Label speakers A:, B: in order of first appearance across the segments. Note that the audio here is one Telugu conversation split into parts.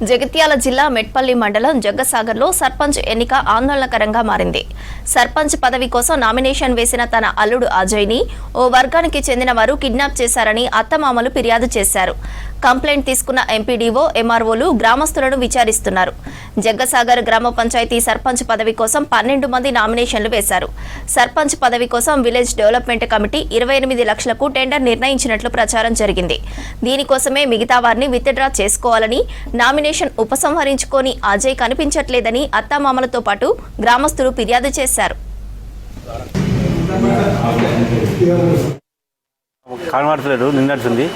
A: జగిత్యాల జిల్లా మెట్పల్లి మండలం జగ్గసాగర్లో సర్పంచ్ ఎన్నిక ఆందోళనకరంగా మారింది. సర్పంచ్ పదవి కోసం నామినేషన్ వేసిన తన అల్లుడు అజయ్ని ఓ వర్గానికి చెందిన వారు కిడ్నాప్ చేశారని అత్తమామలు ఫిర్యాదు చేశారు. కంప్లైంట్ తీసుకున్న ఎంపీడీఓ, ఎంఆర్ఓలు గ్రామస్తులను విచారిస్తున్నారు. జగ్గసాగర్ గ్రామ పంచాయతీ సర్పంచ్ పదవి కోసం 12 మంది నామినేషన్లు వేశారు. సర్పంచ్ పదవి కోసం విలేజ్ డెవలప్మెంట్ కమిటీ 28 లక్షలకు టెండర్ నిర్ణయించినట్లు ప్రచారం జరిగింది. దీనికోసమే మిగతా వారిని విత్డ్రా చేసుకోవాలని, నామినేషన్ ఉపసంహరించుకొని అజయ్ కనిపించట్లేదని అత్తామామలతో పాటు గ్రామస్తులు ఫిర్యాదు చేశారు.
B: కనబడతలేదు, నిన్నట్టుంది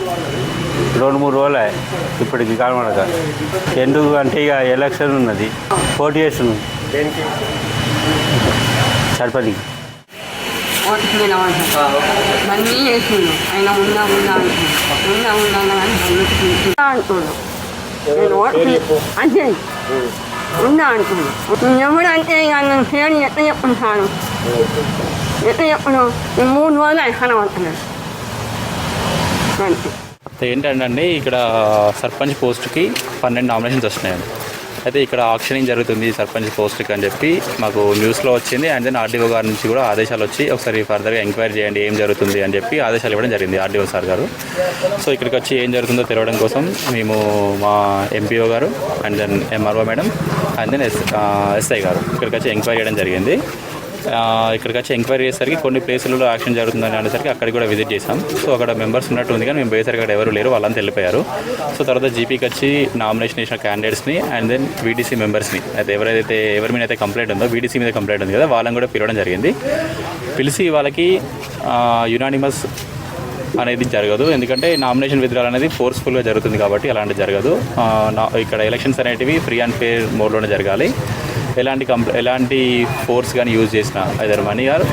B: 2-3 రోజులే ఇప్పటికి కనబడక. ఎందుకు అంటే ఇక ఎలక్షన్ ఉన్నది, పోటీ చేస్తున్నాం సర్పంచ్.
C: ఎవడు అంటే ఇక నన్ను పేరు ఎట్లా చెప్పుకుంటాను, ఎట్లా చెప్పను. 3 రోజులు కనబడుతున్నాను.
D: ఏంటంటే ఇక్కడ సర్పంచ్ పోస్ట్కి 12 నామినేషన్స్ వస్తున్నాయండి. అయితే ఇక్కడ ఆక్షనింగ్ జరుగుతుంది సర్పంచ్ పోస్ట్కి అని చెప్పి మాకు న్యూస్లో వచ్చింది. అండ్ దెన్ ఆర్డీఓ గారి నుంచి కూడా ఆదేశాలు వచ్చి ఒకసారి ఫర్దర్గా ఎంక్వైరీ చేయండి ఏం జరుగుతుంది అని చెప్పి ఆదేశాలు ఇవ్వడం జరిగింది ఆర్డీఓ సార్ గారు. సో ఇక్కడికి వచ్చి ఏం జరుగుతుందో తెలియడం కోసం మేము మా ఎంపీఓ గారు and then MRO madam and then SI గారు ఇక్కడికి వచ్చి ఎంక్వైరీ చేయడం జరిగింది. ఇక్కడికి వచ్చి ఎంక్వైరీ చేసేసరికి కొన్ని ప్లేసులలో యాక్షన్ జరుగుతుందని అనేసరికి అక్కడికి కూడా విజిట్ చేసాం. సో అక్కడ మెంబర్స్ ఉన్నట్టు ఉంది కానీ మేము పోయేసరికి అక్కడ ఎవరు లేరు, వాళ్ళంతా వెళ్ళిపోయారు. సో తర్వాత జీపీకి వచ్చి నామినేషన్ చేసిన క్యాండిడేట్స్ని అండ్ దెన్ వీడీసీ మెంబర్స్ని అయితే ఎవరి మీద అయితే కంప్లైంట్ ఉందో వీడీసీ మీద కంప్లైంట్ ఉంది కదా వాళ్ళని కూడా పిలవడం జరిగింది. పిలిచి వాళ్ళకి యునానిమస్ అనేది జరగదు, ఎందుకంటే నామినేషన్ విత్డ్రాల్ అనేది ఫోర్స్ఫుల్గా జరుగుతుంది కాబట్టి అలాంటివి జరగదు. ఇక్కడ ఎలక్షన్స్ అనేటివి ఫ్రీ అండ్ ఫెయిర్ మోడ్లోనే జరగాలి. ఎలాంటి ఫోర్స్ కానీ యూజ్ చేసిన either money are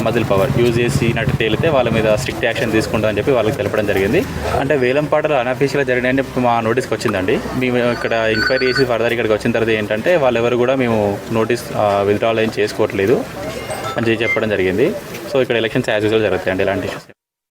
D: muscle power use చేసినట్టు తేలితే వాళ్ళ మీద స్ట్రిక్ట్ యాక్షన్ తీసుకుంటామని చెప్పి వాళ్ళకి తెలపడం జరిగింది. అంటే వేలంపాటలు అనఫీషియల్గా జరిగినాయని మా నోటీస్కి వచ్చిందండి. మేము ఇక్కడ ఎంక్వైరీ చేసి ఫర్దర్ ఇక్కడికి వచ్చిన తర్వాత ఏంటంటే వాళ్ళెవరు కూడా మేము నోటీస్ విత్డ్రాల్ ఏం చేసుకోవట్లేదు అని చెప్పడం జరిగింది. సో ఇక్కడ ఎలక్షన్స్ యాజ్ యూజువల్ జరుగుతాయండి, ఎలాంటి